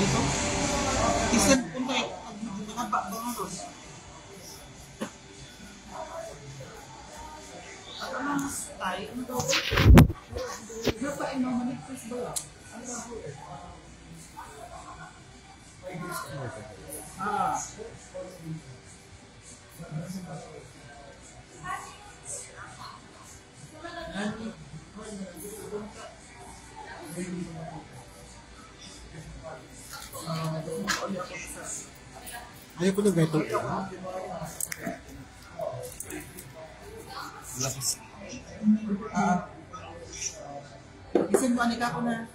dito. Isan kung kayo, nakaba ba nga ron? Ano na mas tayo? Ano daw? Ano pa ino manipis ba lang? Ano ba po? Ayaw ko na beto. Isan mo anik ako na.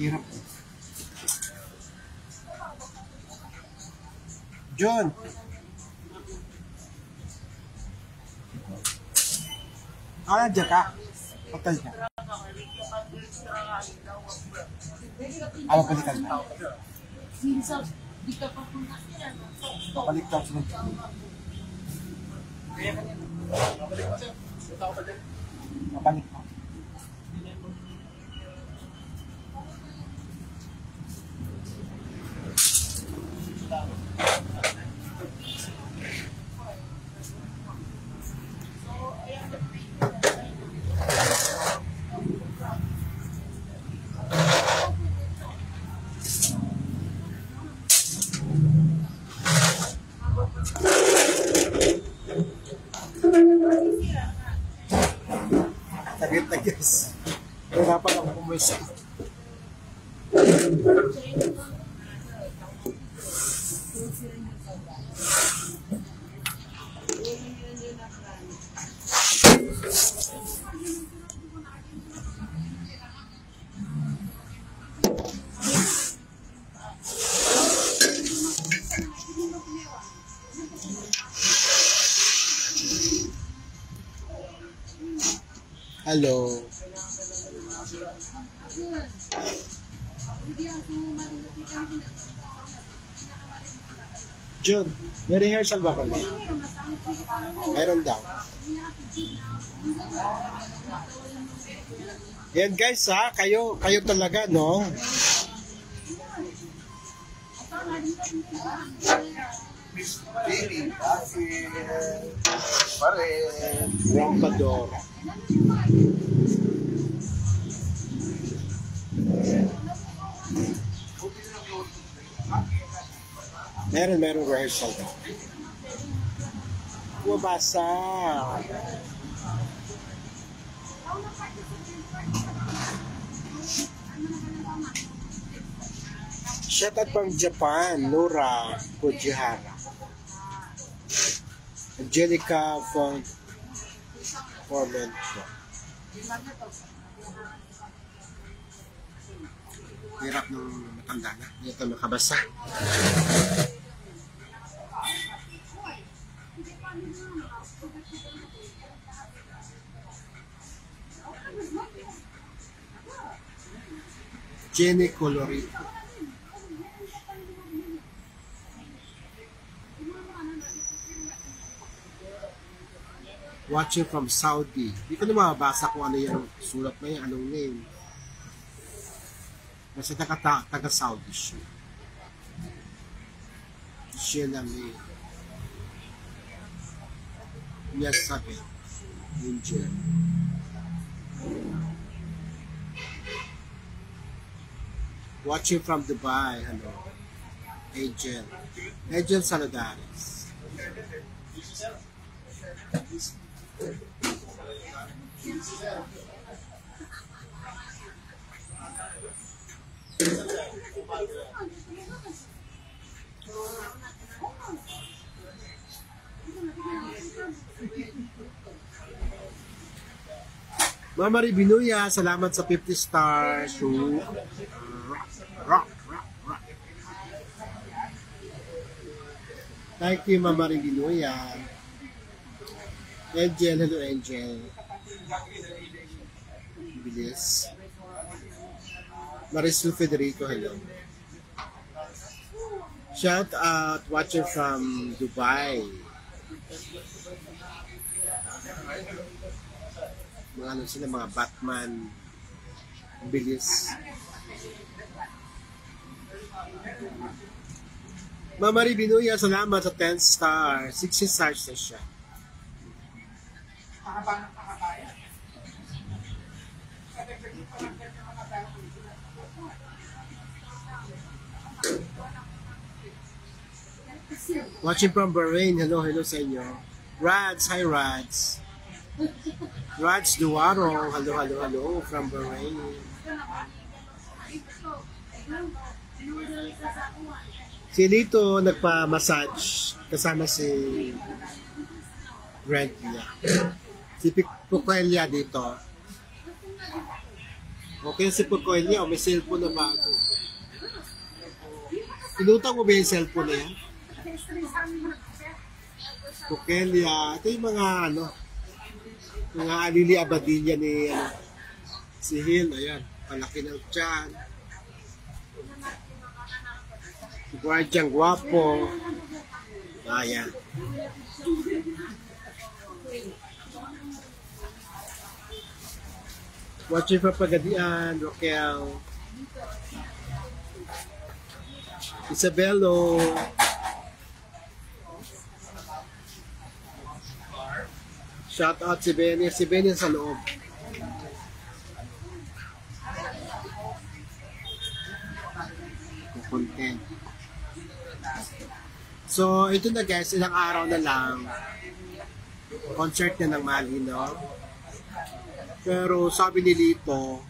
Hirap. John! Nandiyan ka? Hotel ka? Palitan na. Palitan ka sunod. Mapalik ka. Saglit na guys. Hirapan ako kumisa. Hello. June, may rehearsal ba kami? Mayroon daw. Yan guys ha, kayo talaga no? Billy, pare, Rampador. Meron rehearsal. Wabasa. Shout out from Japan, Nora Fujihara. Angelica from Formento. Hirap ng matanda na. Hindi ito makabasa. Jenny Colorito. Watching from Saudi. Hindi ko na mabasa kung ano yung sulat na yan, anong name. Kasi taga Saudi siya. Siya lang eh. Yes, sabi. Angel. Watching from Dubai. Hello. Angel. Angel Saladares. Mama Ribinuya, salamat sa 50 stars. Rock. Thank you, Mama Ribinuya. Angel, hello Angel. Bilis. Marisol Federico, hello. Shout out, watching from Dubai. Mga ano sila, mga Batman. Bilis. Mama Ribinuya, salamat sa 10 stars. 60 stars na siya. Watching from Bahrain, hello sa inyo. Rads, hi Rads. Rads Duaro, hello from Bahrain. Si Lito nagpa-massage kasama si Brent niya. Si Pukelia dito. Okay si Pukelia, may cellphone na bago. Pinutang mo ba yung cellphone na yan? Pukelia. Ito yung mga mga Alili Abadilla ni si Hill. Ayan, palaki ng tiyan. Si Guardiang Guapo. Ayan. Watching from Pagadian, Roquel. Isabelo. Shout out si Benny. Si Benny sa loob. Content. So, ito na guys, ilang araw na lang. Concert na ng Malino. Pero sabi ni Lito,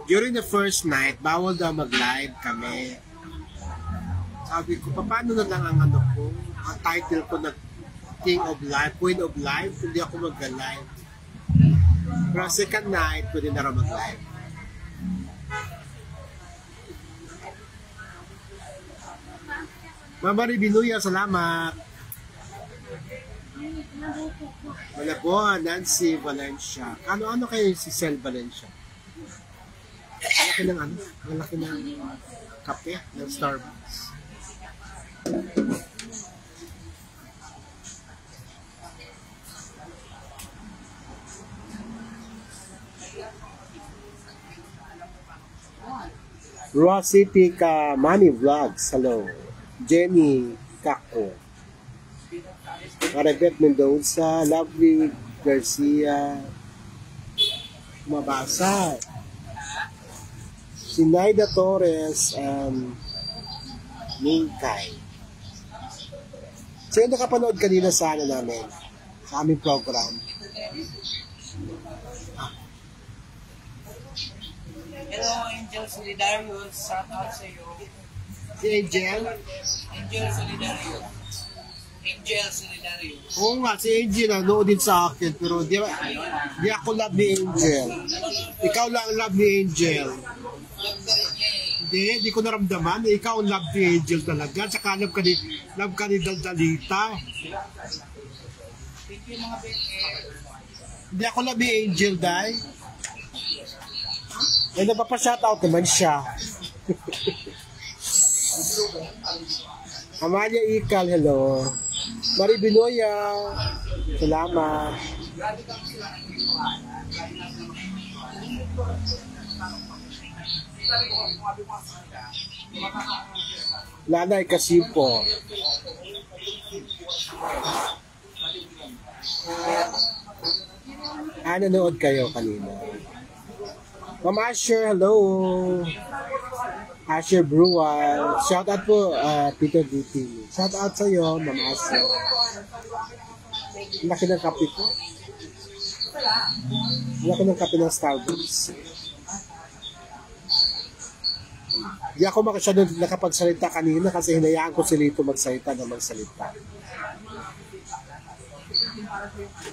during the first night, bawal daw mag-live kami. Sabi ko, paano na lang ang ang title ko na King of Life, Queen of Life, hindi ako mag-live. Pero second night, pwede na rin mag-live. Mama Ribinuya, salamat. Malabon, Nancy Valencia. Ano kayo si Sel Valencia? Malaki ng malaki ng kape ng Starbucks. Raw City ka Money Vlogs, hello. Jenny Kako. Maribeth Mendoza, Lovely Garcia. Mabasa. Sinaida Torres and Mingkay. Sino nakapanood kanina sa namin? Sa aming program. Hello, Angel Solidarius. Shout out sa iyo. Si Angel? Angel Solidarius. Angel Solidarius. Oo nga, si Angel nanood din sa akin, pero di ako love ni Angel. Ikaw lang ang love ni Angel. Hindi ko naramdaman. Ikaw ang love ni Angel talaga. Saka love ka ni Daldalita. Thank you mga Ben. Hindi ako love ni Angel, Day. May napapa-shoutout naman siya. Amalia Ikal, hello. Marie Binoya, salamat. Lanay Kasipo. Nanonood kayo kanina. Ma'am Asher, hello. Asher Brual. Shout out po, Peter DT. Shout out sa iyo, Ma'am Asher. Laki ng kape ko. Laki ng kape ng Starbucks. Di ako masyado nakapagsalita kanina kasi hinayaan ko si Lito magsalita na magsalita.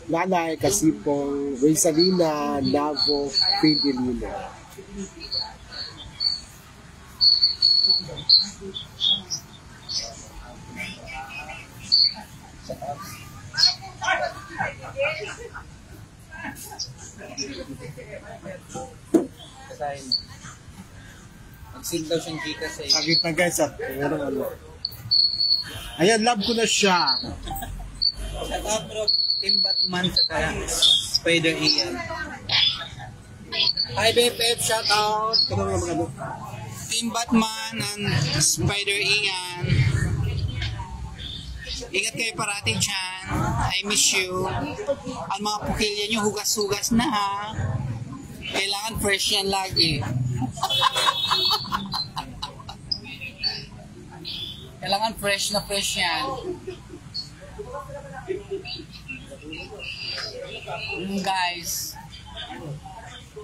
Lanay, Kasipong, Rizalina, Navo, Fidelino. Mag-send daw siyang chika sa iyo. Sakit na guys at meron ano. Ayan, love ko na siya. Shout out bro, Team Batman sa Spider Ian. Hi BFF, shout out. Ano nga mga ano? Team Batman and Spider Ian. Ingat kayo parati dyan. I miss you. Ang mga pukilya nyo, hugas-hugas na ha. Kailangan fresh yan lagi. Kailangan fresh na fresh yan. Guys,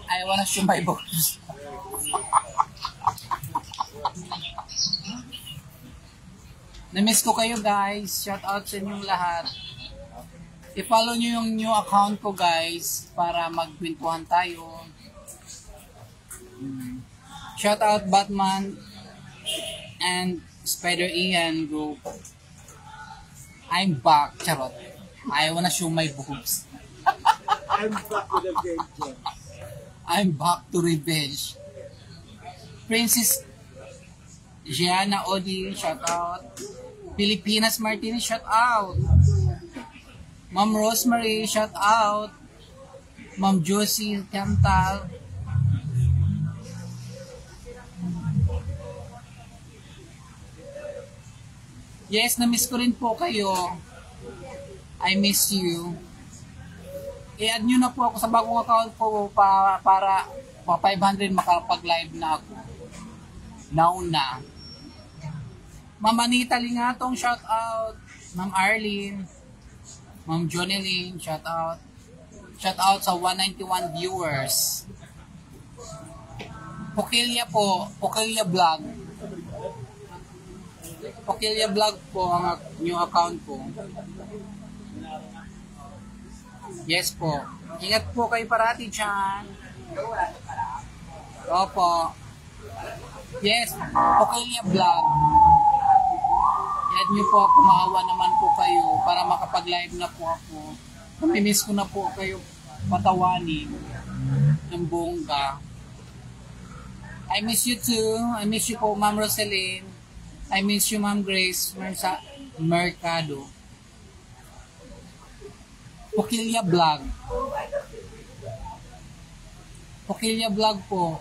I wanna show my boobs. Na-miss ko kayo guys. Shout out sa inyong lahat. I-follow nyo yung new account ko guys para magkwentuhan tayo. Shout out Batman and Spider Ian group. I'm back. Charot. I wanna show my boobs. I'm back with a vengeance. I'm back to revenge. Princess Gianna Odi, shout out. Pilipinas Martinez, shout out. Ma'am Rosemary, shout out. Ma'am Josie Cantal. Yes, na-miss ko rin po kayo. I miss you. I-add nyo na po ako sa bagong account ko para 500 makapag-live na ako. Now na. Ma'am Anita Lingatong, shout out. Ma'am Arlene. Ma'am Jonelyn, shout out. Shout out sa 191 viewers. Pukilya po, Pukilya Vlog. Pukilya Vlog po ang new account ko. Yes po. Ingat po kayo parati dyan. Opo. Yes, Pukilya Vlog. Add nyo po ako, maawa naman po kayo para makapag-live na po ako. Namimiss ko na po kayo patawanin ng bongga. I miss you too. I miss you po, Ma'am Rosaline. I miss you, Ma'am Grace Mercado. Pukilya Vlog. Pukilya Vlog po.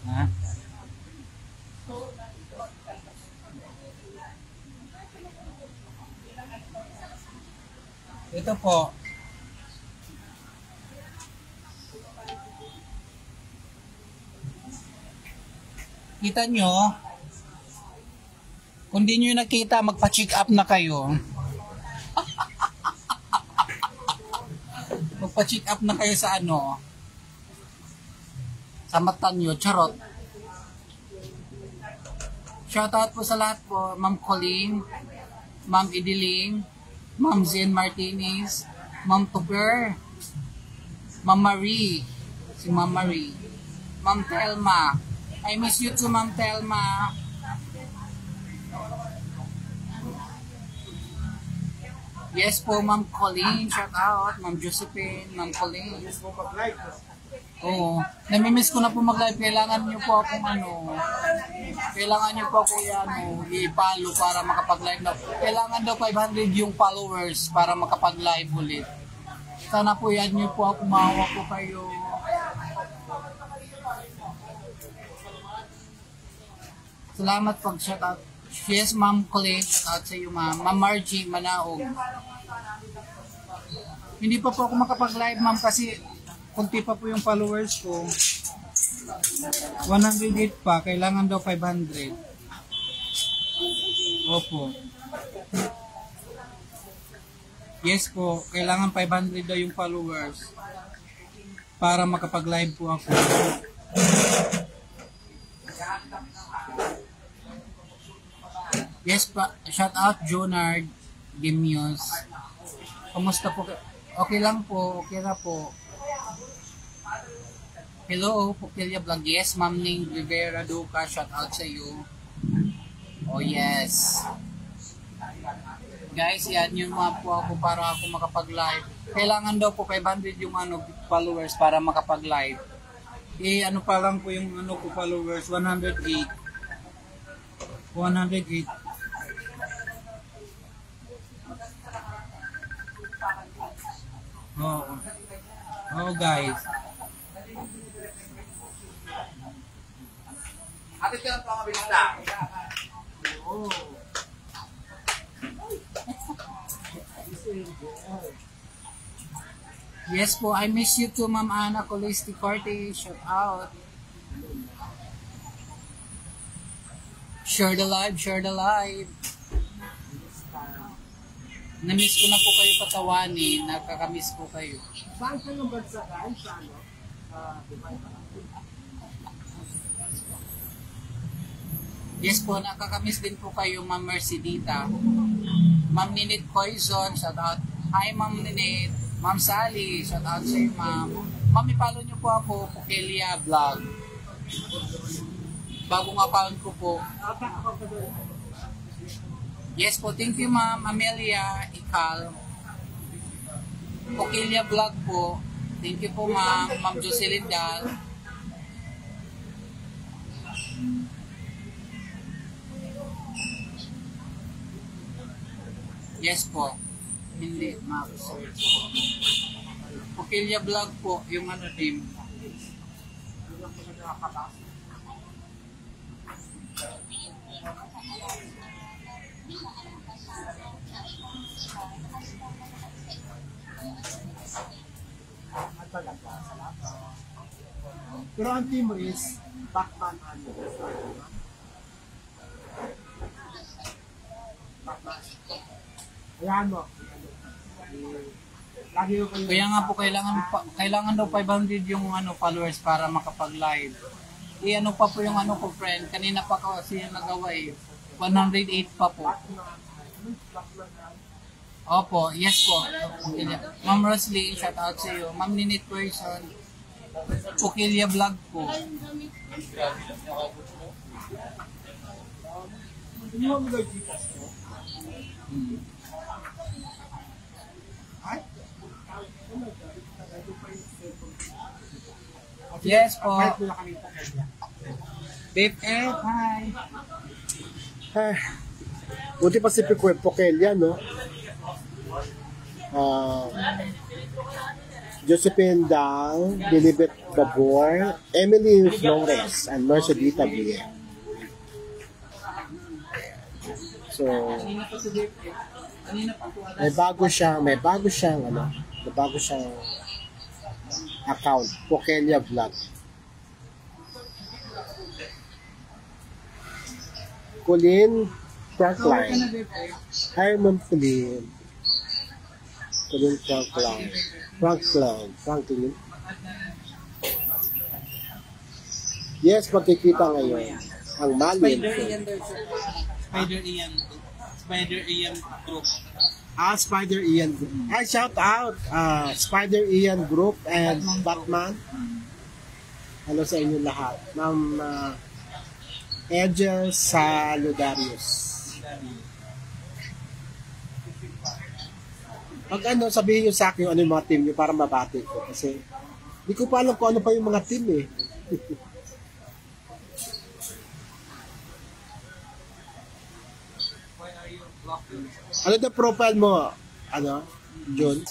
Ha? Ito po. Kita nyo, kung di nyo nakita, magpa-check up na kayo. Magpa-check up na kayo sa ano, sa mata nyo, charot. Shoutout po sa lahat po, Ma'am Colleen, Ma'am Idiling, Ma'am Zen Martinez, Ma'am Tuber, Ma'am Marie, si Ma'am Marie, Ma'am Telma. I miss you too, Ma'am Telma. Yes po, Ma'am Colleen, shoutout, Ma'am Josephine, Ma'am Colleen. Yes mo mag-live. Oo. Namimiss ko na po mag-live. Kailangan nyo po akong kailangan nyo po ako i-follow para makapag-live na. Kailangan daw 500 yung followers para makapag-live ulit. Sana po yan nyo po ako, maawa po kayo. Salamat pag shoutout. Yes, Ma'am Colleen, shoutout sa iyo, Ma'am. Ma'am Margie Manaog. Hindi pa po ako makapag-live, Ma'am, kasi kunti pa po yung followers ko. 108 pa, kailangan daw 500. Opo. Yes po, kailangan 500 daw yung followers para makapag-live po ako. Yes pa, shout out Jonard Gemios. Kumusta po? Okay lang po, okay na po. Hello, Pupilya Vlog. Yes, Ma'am Ning Rivera Duca, shout out sa iyo. Oh yes. Guys, yan yung mga po ako para ako makapag-live. Kailangan daw po 500 yung followers para makapag-live. Ano pa lang po yung ko followers, 108. 108. Oh. Oh guys. Atin ka lang po ang kabilista. Oh. Yes po, I miss you too, Ma'am Ana Colisti Corte. Shout out. Share the live, share the live. Na-miss ko na po kayo patawanin. Nakakamiss po kayo. Saan kayo bansa guys? Dubai ba? Yes po, nakakamiss din po kayo, Ma'am Mercedita. Ma'am Ninit Poison, shout out. Hi, Ma'am Ninit. Ma'am Sally, shout out sa iyo, Ma'am. Ma'am, ipalo nyo po ako, Pukelia Vlog. Bagong account ko po. Yes po, thank you, Ma'am Amelia Ikal. Pukelia Vlog po. Thank you po, Ma'am. Ma'am Jocelyn Dal. Yes po. Hindi, ma-search po. Pukelia Vlog po, yung team. Pero ang team is Batman Ayan mo. Lagi ko kayo. Kaya nga po kailangan daw 500 yung followers para makapag-live. Ano pa po yung ko friend, kanina pa kasi yung nagawa 108 pa po. Opo, yes po. Ma'am Roslyn, shout out sa iyo. Ma'am Ninit Person, Pukelia Vlog po. Yes po. Babe Ed, hi. Buti pa si Pukelia, no? Josephine Dal, Dilibet Babor, Emily Flores, and Mercedita Bia. So, may bago siyang account, Pukelia Vlog. Colleen Franklin. Hi, Ma'am Colleen. Colleen Franklin. Yes, magkikita ngayon. ang Malin. Spider Ian daw, sir. Spider Ian. Spider Ian Group. Spider Ian Group. Shout out Spider Ian Group and Batman. Hello sa inyo lahat. Ma'am Angel Saludarius. Pag sabihin nyo sa akin ano yung mga team nyo para mabati ko. Kasi hindi ko pa alam kung ano pa yung mga team eh. Ano na profile mo? John?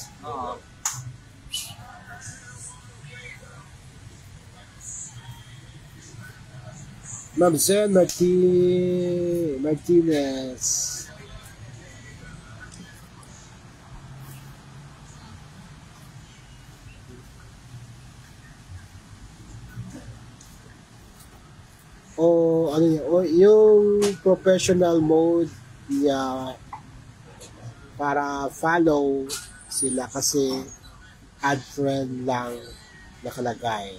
Ma'am Zen Martinez. Yung professional mode niya para follow sila kasi add friend lang nakalagay.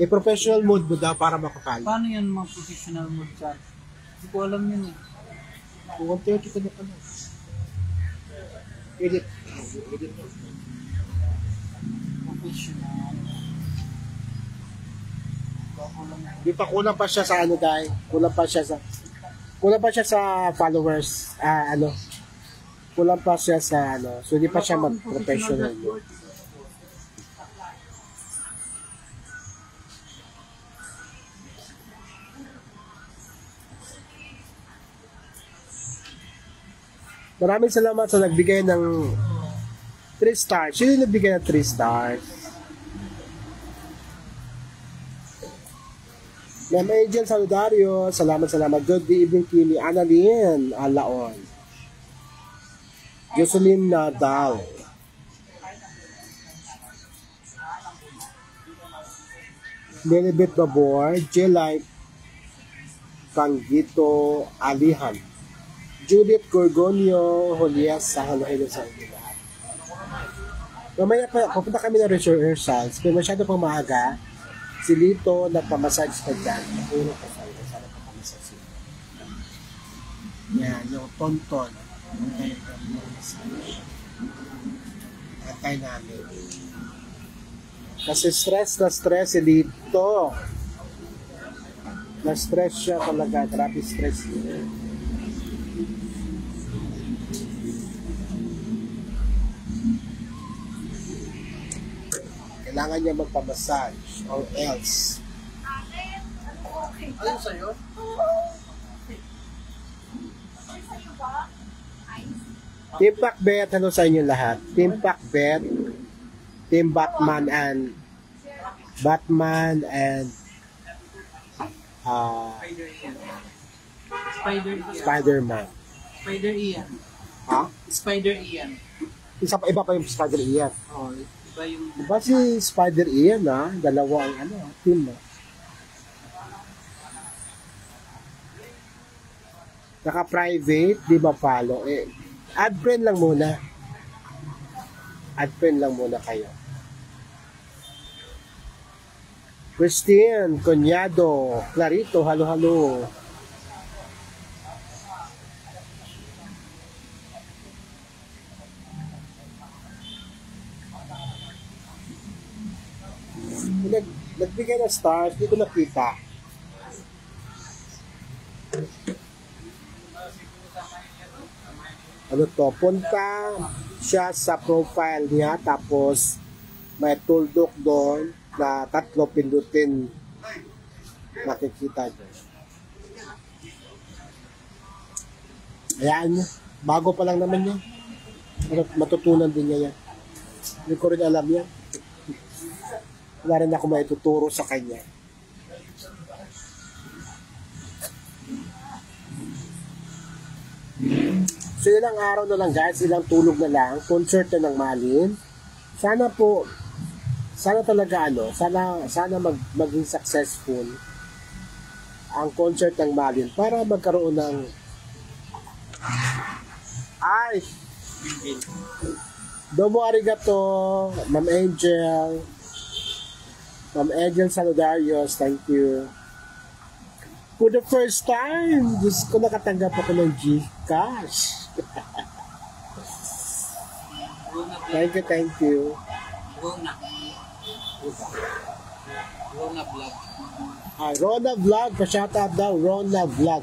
Professional mode mo daw para makapal. Paano yan mga professional mode chat? Hindi ko alam yun eh. Kung 130 ka na pala. Edit. Professional. Di pa kulang pa siya sa dahil. Kulang pa siya sa followers. Kulang pa siya sa So, di pa siya mag-professional mode. Maraming salamat sa nagbigay ng 3 stars. Sino yung nagbigay ng 3 stars? Ma'am Angel Saludario, salamat. Good evening, Kimi. Annalyn Alaon. Jocelyn Nadal. Lilibet Babor, Jelay Panggito Alihan. Judith Gorgonio Julias sa halo-halo sa inyo lahat. Mamaya pa, pupunta kami ng rehearsals. Kaya masyado pang maaga, si Lito nagpamassage pa dyan. Nakulong pa sa ito. Sana nagpamassage siya. Yan, yung tonton. Antay namin. Kasi stress si Lito. Na-stress siya talaga. Grabe stress niya. Kailangan niya magpamassage or else. Ano sa'yo? Team Pacbet, hello sa inyo lahat. Team Pacbet, Team Batman and Spider-Man. Spider Ian. Ha? Spider Ian. Iba pa yung Spider Ian. Oh, iba yung... Diba si Spider Ian dalawa ang team Naka-private, di ba follow? Add friend lang muna. Add friend lang muna kayo. Christine, Conyado, Clarito, halo-halo. Nagbigay ng stars, hindi ko nakita. Punta siya sa profile niya, tapos may tuldok doon na 3 pindutin, makikita niyo. Ayan niya, bago pa lang naman yan. Matutunan din niya yan. Hindi ko rin alam yan. Wala rin ako maituturo sa kanya. So ilang araw na lang guys, ilang tulog na lang, concert na ng Malin. Sana talaga sana maging successful ang concert ng Malin para magkaroon ng domo arigato, Ma'am Angel Saludarios, thank you. For the first time, Diyos ko, nakatanggap ako ng Gcash. Rona Vlog. Thank you, thank you. Rona. Rona Vlog. Ay, Rona Vlog, pa-shout out daw, Rona Vlog.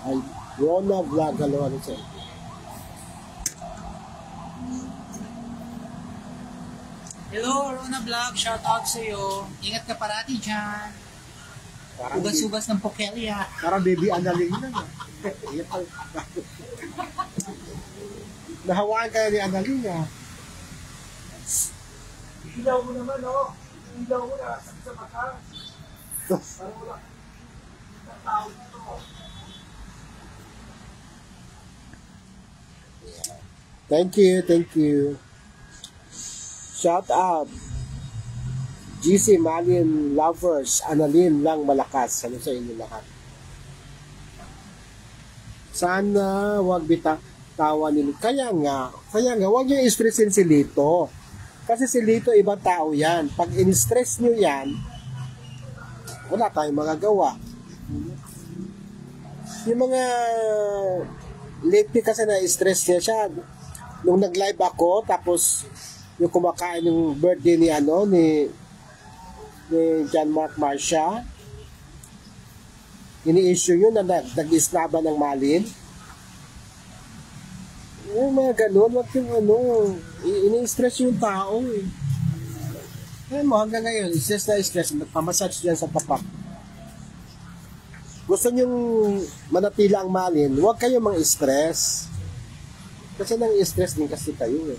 Ay, Rona Vlog, hello, ano sa'yo? Hello, Rona Vlog. Shout out sa iyo. Ingat ka parati dyan. Parang, Ugas-ugas ng pokelya. parang baby analing na na. Nahawaan kayo ni Analing ah. Ilaw mo naman, oh. Ilaw mo na sa mata. Parang wala. Ang tao dito. Thank you, thank you. Shout out. GC Malin lovers, Analin lang malakas. Ano sa inyo lahat? Sana wag tawa nila. Kaya nga, wag niyo i-stressin si Lito. Kasi si Lito, ibang tao yan. Pag in-stress niyo yan, wala tayong magagawa. Yung mga lately kasi na-stress niya siya. Nung nag-live ako, tapos yung kumakain yung birthday ni John Mark Marcia, ini-issue yun na nag-islaba ng Malin. Yung mga ganun, wag yung ini-stress yung tao eh. Ayan mo, hanggang ngayon, stress na stress, nagpamassage dyan sa papak. Gusto nyong manatila ang Malin, huwag kayo mang stress. Kasi nang stress din kasi kayo eh.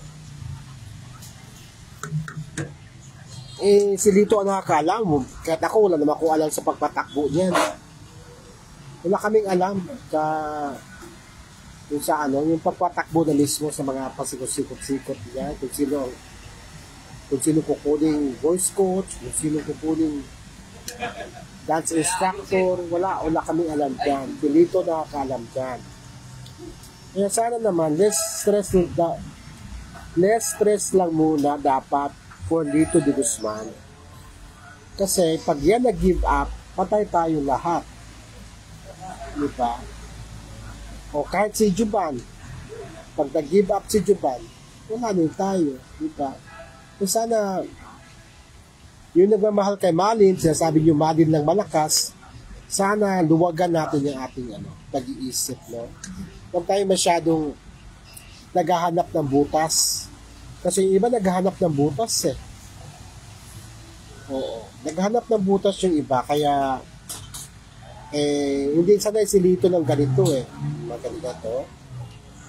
Si Lito ang nakakaalam mo. Kahit ako, wala naman akong alam sa pagpatakbo niyan. Wala kaming alam yung sa yung pagpatakbo na mismo sa mga pasikot-sikot-sikot niya. Kung sino kukuning voice coach, kung sino kukuning dance instructor, wala kaming alam dyan. Si Lito nakakaalam dyan. Kaya sana naman, less stress lang muna dapat for Lito de Guzman. Kasi pag yan nag-give up, patay tayo lahat. Diba? O kahit si Juban, pag nag-give up si Juban, wala din tayo. Diba? So sana, yung nagmamahal kay Malin, sinasabi niyo Malin lang malakas, sana luwagan natin yung ating pag-iisip. No? Huwag tayo masyadong naghahanap ng butas. Kasi yung iba naghahanap ng butas eh. Oo. Naghahanap ng butas yung iba. Kaya, hindi sanay si Lito ng ganito eh. Mga ganito.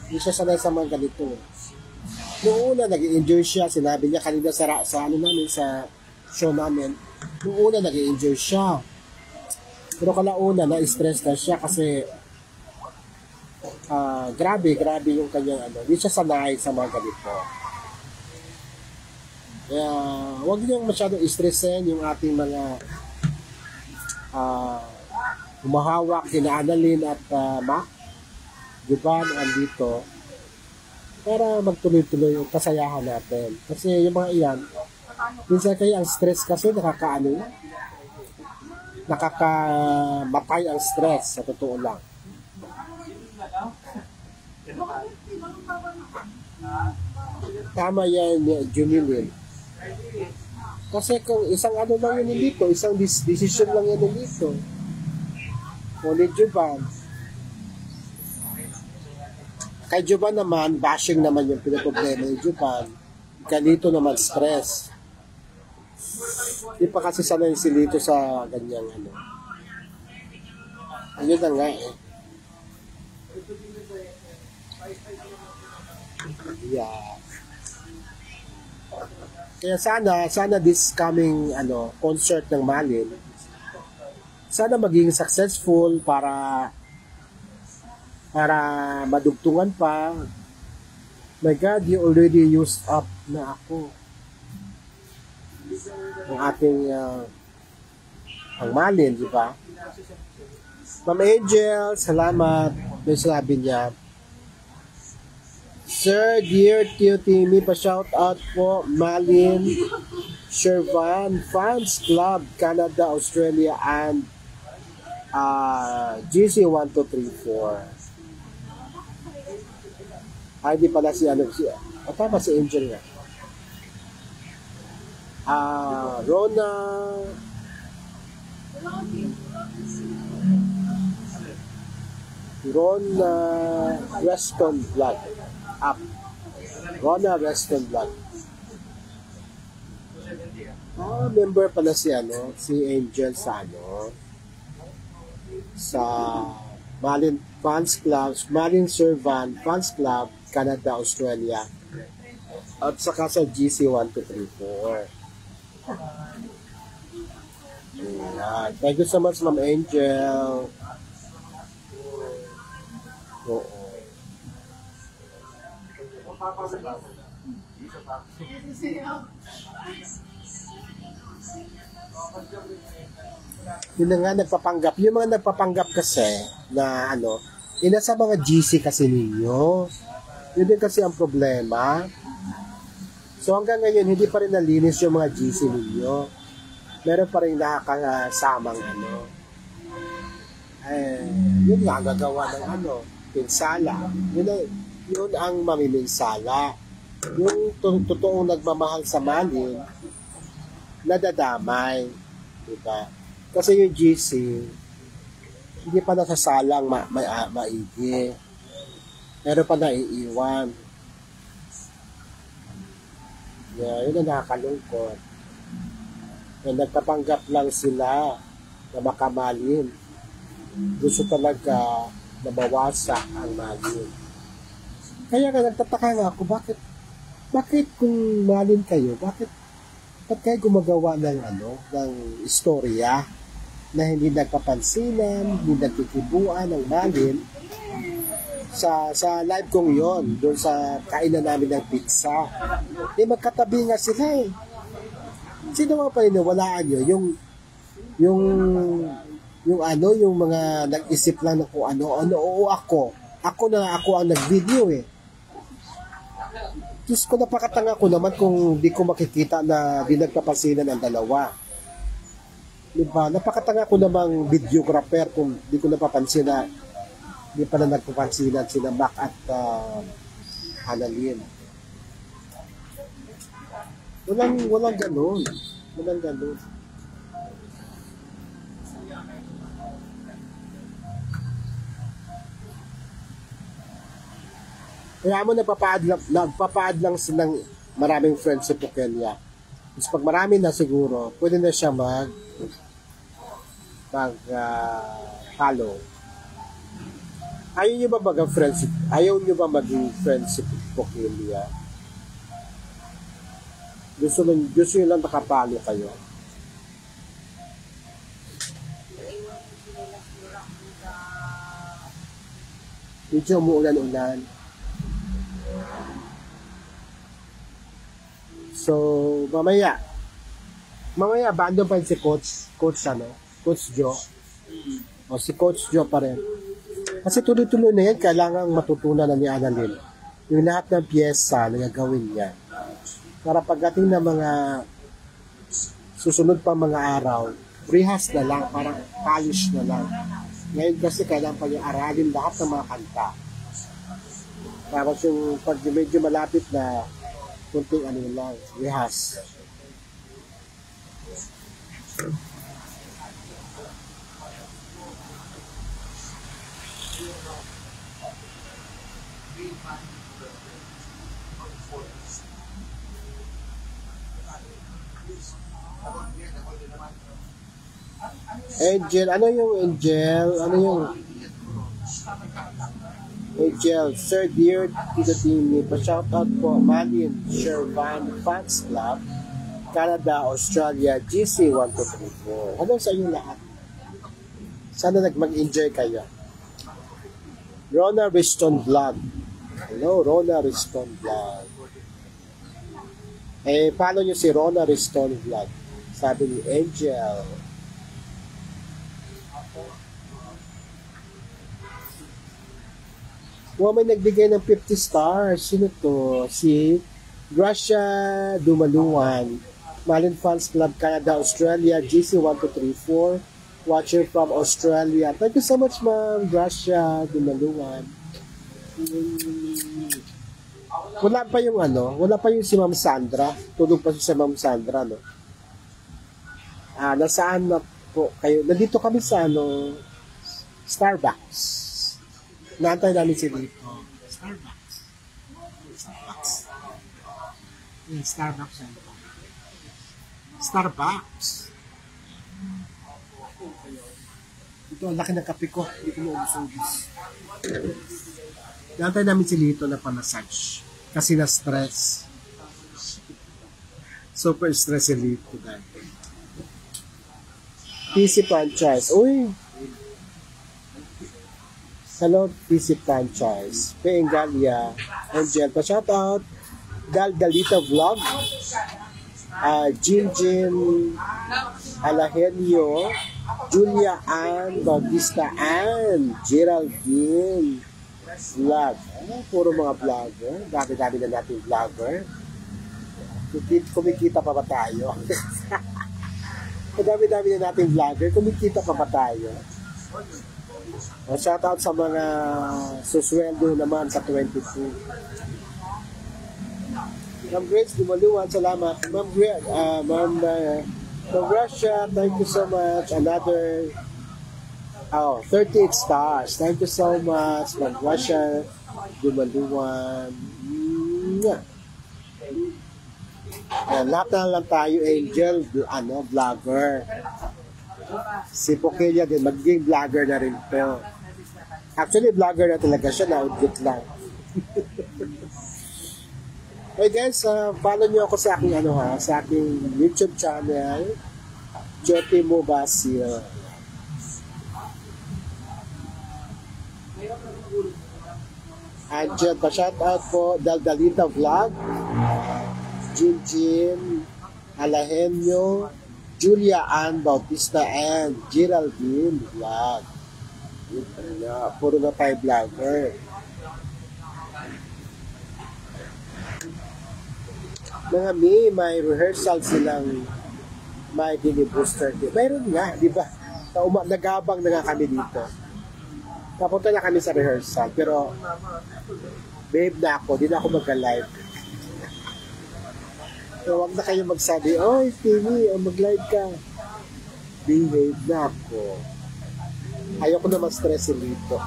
Hindi siya sanay sa mga ganito eh. Noong una, nag-enjoy siya. Sinabi niya kanina sa show namin. Noong una, nag-enjoy siya. Pero kalauna, na-stress na siya kasi grabe yung kanyang Hindi siya sanay sa mga ganito. Kaya, huwag niyong masyadong stressin yung ating mga humahawak, kina Analin at Juban andito para magtuloy-tuloy yung kasayahan natin. Kasi yung mga iyan, minsan kayo ang stress kasi nakakamatay ang stress sa totoo lang. Tama yan, Junilin. Kasi kung isang lang yun dito, isang decision lang yan dito. O ni Juban. Kay Juban naman, bashing naman yung pinaproblema ni Juban. Kay Lito naman, stress. Di pa kasi sanay si Lito sa ganyang Ayun na nga eh. Yeah. Kaya sana this coming concert ng Malin, sana maging successful para madugtungan pa. My God, you already used up na ako. Ang ating ang Malin, di ba? Ma'am Angel, salamat. May sabi niya, Sir, dear Tio Timmy, pa-shout out po Malin Shervan Fans Club, Canada, Australia, and GC 1234. Hindi pala si ano si tama si Angel nga. Rona Reston Blood up. Rona Reston Blood. Member pala si ano, si Angel sa ano, sa Malin Fans Club, Malin Servan Fans Club, Canada, Australia. At saka sa GC 1234. Ayan. Thank you so much, Ma'am Angel. Oo. Yun na nga nagpapanggap. Yung mga nagpapanggap kasi na ano, sa mga GC kasi ninyo. Yun din kasi ang problema. So hanggang ngayon, hindi pa rin nalinis yung mga GC ninyo. Meron pa rin nakakasamang ano. Yun nga, gagawa ng ano, pinsala. Yun ang mamiminsala. Yung totoong nagmamahal sa malin, nadadamay. Diba? Kasi yung GC, hindi pa nasasalang maigi. Meron pa naiiwan. Yun ang nakakalungkot. Nagpapanggap lang sila na makamalin. Gusto talaga na mawasak ang malin. Kaya nga nagtataka nga ako, bakit kung malin kayo, bakit kayo gumagawa ng ano, ng istorya na hindi nagpapansinan, hindi nagkikibuan ng malin sa live kong yon, doon sa kainan namin ng pizza. Magkatabi nga sila eh. Sino mga paniniwalaan nyo? Yung mga nag-isip lang na kung ano, o ako ang nag-video eh. Diyos ko, napakatanga ko naman kung di ko makikita na di nagpapansinan ang dalawa. Diba? Napakatanga ko namang videographer kung di ko napapansin na di pa na nagpapansinan sila Mac at Annalyn. Walang ganun. Walang ganun. Kaya mo nagpapaad lang silang maraming friends sa Pukenya. Tapos pag marami na siguro, pwede na siya follow. Ayaw nyo ba maging friends sa Pukenya? Gusto nyo lang nakapalo kayo? Medyo umuulan-ulan. So, mamaya bando pa si Coach Joe. O si Coach Joe pa rin. Kasi tuloy-tuloy na yan, kailangang matutunan na ni Annalyn. Yung lahat ng pyesa na gagawin niya. Para pagdating ng mga susunod pa mga araw, rehearse na lang, parang polish na lang. Ngayon kasi kailangan pa niya aralin lahat ng mga kanta. Tapos yung pag medyo malapit na kunting ano lang, rehearse. Angel, ano yung Angel? Ano yung Angel? Sir, dear Tito Timmy, pa-shoutout po Malin Servan Fans Club, Canada, Australia, GC 1234. Ano sa inyo lahat? Sana mag-enjoy kayo. Rona Riston Vlog. Hello, Rona Riston Vlog. Follow nyo si Rona Riston Vlog. Sabi ni Angel. May nagbigay ng 50 stars. Sino to? Si Gracia Dumaluan, Malin Fans Club, Canada, Australia, GC 1234. watching from Australia. Thank you so much, Ma'am Gracia Dumaluan. Wala pa yung wala pa yung si Ma'am Sandra. Tulog pa si Ma'am Sandra, no? Nasaan na po kayo? Nandito kami sa Starbucks. Naantay namin si dito. Starbucks. Starbucks. Starbucks. Ito, ang laki ng kape ko. Hindi ko maubos-ubos. Naantay namin si Lito na pa-massage. Kasi na-stress. Super stress si Lito dati. PC franchise. Uy! Hello, PC franchise. Peengalia. Angel, pa-shoutout. Dalita Vlog. Jin Alahenio. Julia Ann Bautista Ann. Geraldine Vlog. Puro mga vlogger. Dami-dami na natin vlogger. Kumikita pa ba tayo? Dami-dami na natin vlogger. Kumikita pa ba tayo? Shout out sa mga susweldo naman sa 22. Ma'am Grace Dumaluan, salamat. Ma'am Russia, thank you so much. Another 38 stars. Thank you so much, Ma'am Russia Dumaluan. Lahat na lang tayo, Angel, vlogger. Si Pokelia din, magiging vlogger na rin po. Actually, vlogger na talaga siya, na-output lang. Hey guys, follow nyo ako sa aking sa aking YouTube channel, Jyoti Mobasil. Andyan pa, shout out po, Daldalita Vlog, Jin Alahenio, Julia Ann Bautista and Geraldine Vlog. Puro na tayo vlogger. Mga may rehearsal silang may booster. Mayroon nga, di ba? Nagabang na nga kami dito. Napunta na kami sa rehearsal, pero babe na ako, di na ako magka-live. So, huwag na kayo magsabi, oy, Timmy, mag-live ka. Behave na ako. Ayoko na ma-stress dito.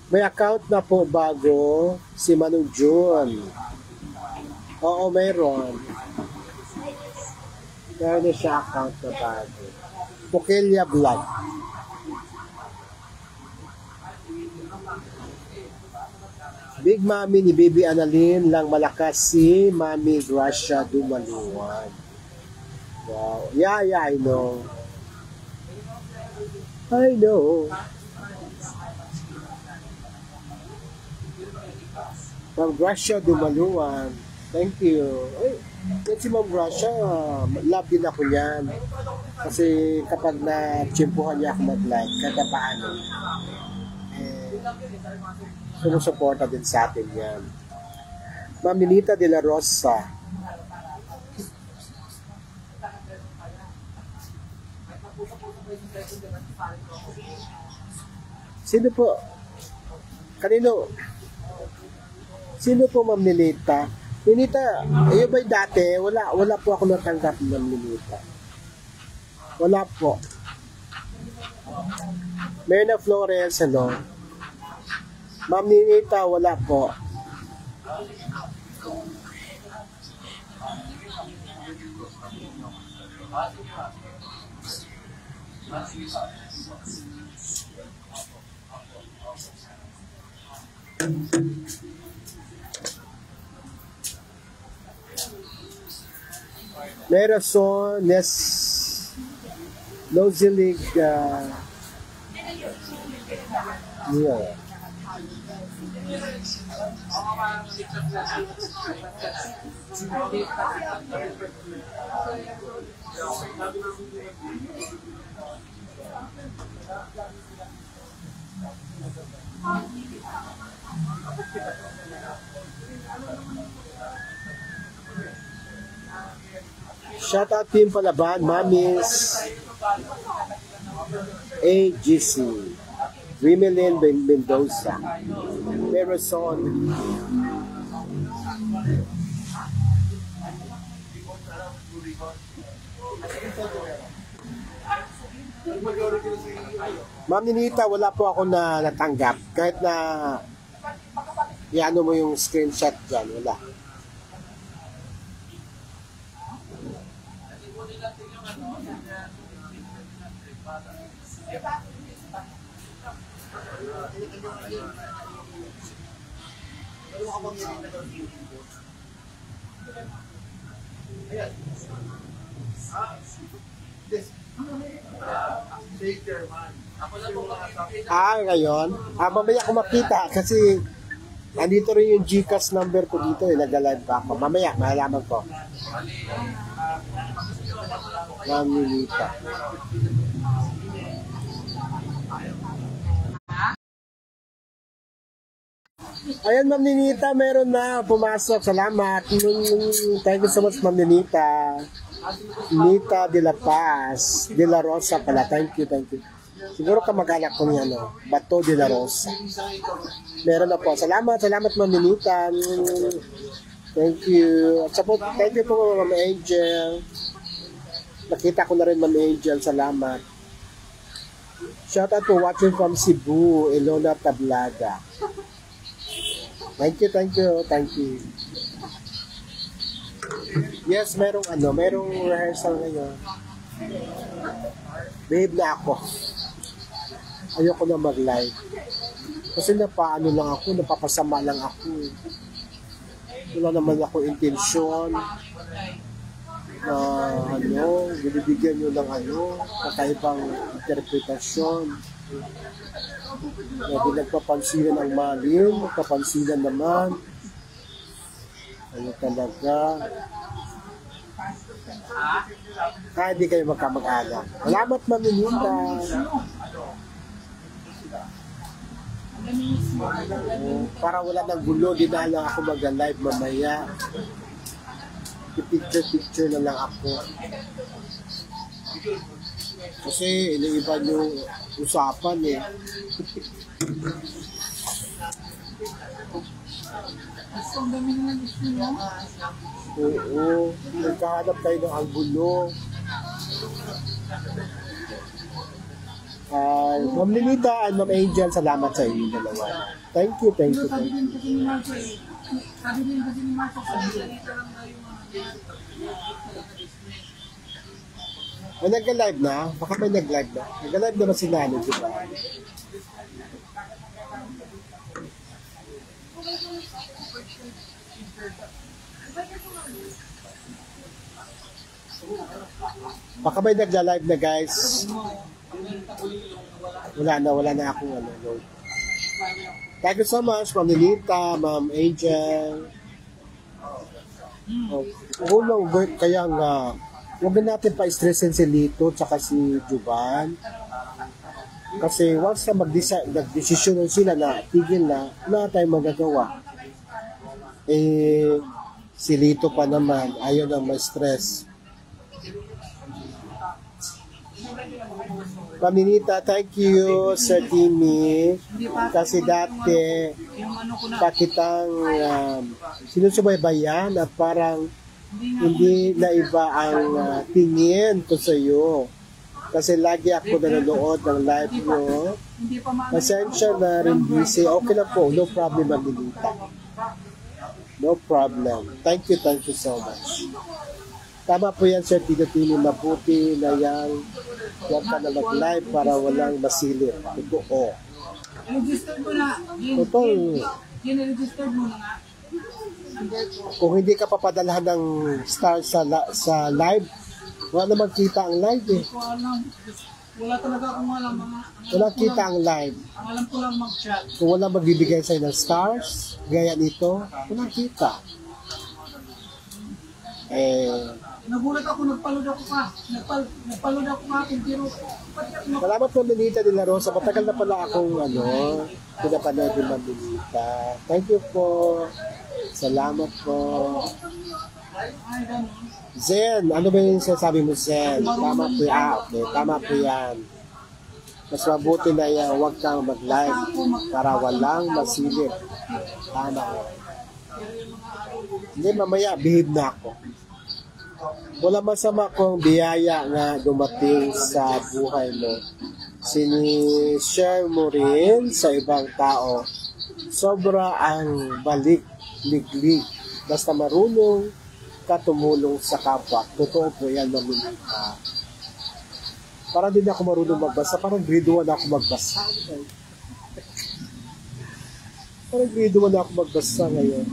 May account na po bago si Manong June. Oo, mayroon. Meron na siya account na bago. Pokelia Vlog. Big Mami ni Baby Annalyn lang malakas si Mami Gracia Dumaluan. Wow. Yeah, I know. I know. Ma'am Gracia Dumaluan. Thank you. Ay, yan si Ma'am Gracia, love din ako yan. Kasi kapag na-chimpuhan niya ako mag-like, kada paano, sumusuporta din sa atin yan. Ma'am Ninita de la Rosa. Sino po? Kanino? Sino po, Ma'am Ninita? Ninita, ayun ba'y dati? Wala po ako natanggap, Ma'am Ninita. Wala po. Merna Flores, Ma'am Ninita, wala po. Merason, Nozilig, yeah. Shout out Team Palaban, Mamis, AGC, Rimelin Mendoza, Pereson, Ma'am Ninita, wala po ako na natanggap. Kahit na iano mo yung screenshot dyan, wala. Ngayon? Mamaya ko makita kasi andito rin yung GCash number ko dito eh. Nag-live pa ako. Mamaya, malalaman ko. Ma'am Ninita. Ayan, Ma'am Ninita, meron na pumasok. Salamat. Thank you so much, Ma'am Ninita. Nita de la Paz, de la Rosa pala. Thank you, thank you. Siguro kamag-anak ko niya, no? Bato de la Rosa. Meron na po. Salamat, Ma'am Ninita. Thank you. At sa po, thank you po, Ma'am Angel. Nakita ko na rin, Ma'am Angel. Salamat. Shout out to watching from Cebu, Ilona Tablaga. Thank you, thank you, thank you. Yes, merong rehearsal ngayon. Babe na ako. Ayoko na mag-live. Kasi napaano lang ako, napapasama lang ako. Wala naman ako intensyon na binibigyan nyo ng kakaibang interpretasyon. Na nagpapansinan ang malin, nagpapansinan naman. Ano talaga? Hindi kayo magkamag-anak. Salamat, Ma'am Ninita. Para wala ng gulo, di na lang ako mag-live mamaya. Picture na lang ako. Kasi iniiba yung usapan eh. Oo, nagkahanap tayo ng anggulo. Ma'am Ninita and Ma'am Angel, salamat sa inyo dalawa. Thank you, thank you, thank you. Ay, nag-live na? Baka may nag-live na. Nag-live na ba si Nano, di ba? Baka may nagla-live na, guys. Wala na akong load. Thank you so much, Ma'am Ninita, Ma'am Angel. Kaya nga, huwag na natin pa-stressin si Lito tsaka si Juban. Kasi once na mag-desisyon sila na tigil na, wala tayong magagawa. Si Lito pa naman, ayaw na ma-stress. Paminita, thank you, Sir Timmy. Kasi dati, pakitang sinusubaybayan at parang hindi na iba ang tingin ko sa iyo. Kasi lagi ako nanonood ng live nyo. Pasensya na rin busy. Okay lang po, no problem, Paminita. No problem. Thank you so much. Tama po yan, Sir Tito Tini. Mabuti na yan. Huwag ka na mag-live para walang masilip. Totoo. I-register mo na. I-register mo na nga. Kung hindi ka papadalahan ng star sa live, wala na magkita ang live eh. Wala talaga akong alam. Wala kita ang live. Ang alam ko lang mag-chat. Kung wala magbibigay sa'yo ng stars, gaya nito, wala kita. Nagulat ako, nagpaload ako ka. Nagpaload ako ka akin, pero Salamat po, Manita de la Rosa. Matagal na pala akong pinapanood ni Manita. Thank you po. Salamat po. Zen, ano ba yung sinasabi mo, Zen? Tama po yan. Okay, tama po yan. Mas mabuti na yan, huwag kang mag-live para walang masilip. Tama. Hindi, mamaya, behave na ako. Wala masama kung biyaya nga dumating sa buhay mo. Sinishare mo rin sa ibang tao. Sobra ang balik, liglig. Basta marunong ka tumulong sa kapwa. Totoo po yan, Manita. Parang din ako marunong magbasa. Parang grade 1 ako magbasa. Parang grade 1 ako magbasa ngayon.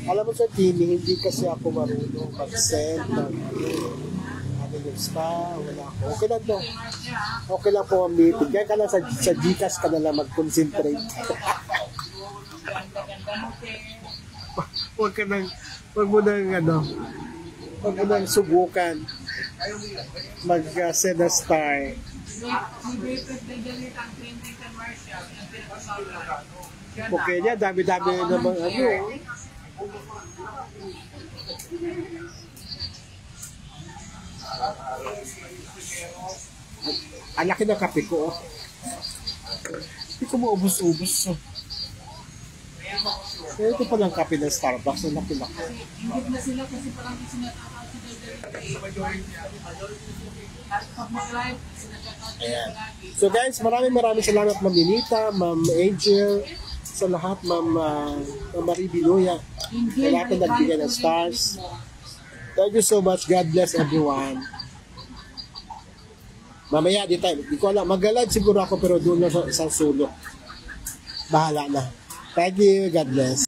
Alam mo sa TV, hindi kasi ako marunong mag-send ng ano yung spa, wala ako. Okay lang to. Okay lang po ang meeting. Kaya ka lang sa Gcash ka na lang mag-concentrate. Huwag mo nang subukan mag-send a star. Okay niya, dami-dami namang ang laki ng kape ko. Hindi ko maubos-ubos. Kaya ito palang kape ng Starbucks. Ang laki-laki. Ingit na sila kasi parang sinatakaw Ayan. So guys, maraming salamat Ma'am Ninita, Ma'am Angel, sa lahat, Ma'am Marie Biloya, sa lahat na nagbigay ng stars. Thank you so much. God bless everyone. Mamaya, di ko alam. Mag-live siguro ako pero doon na sa sulok. Bahala na. Thank you. God bless.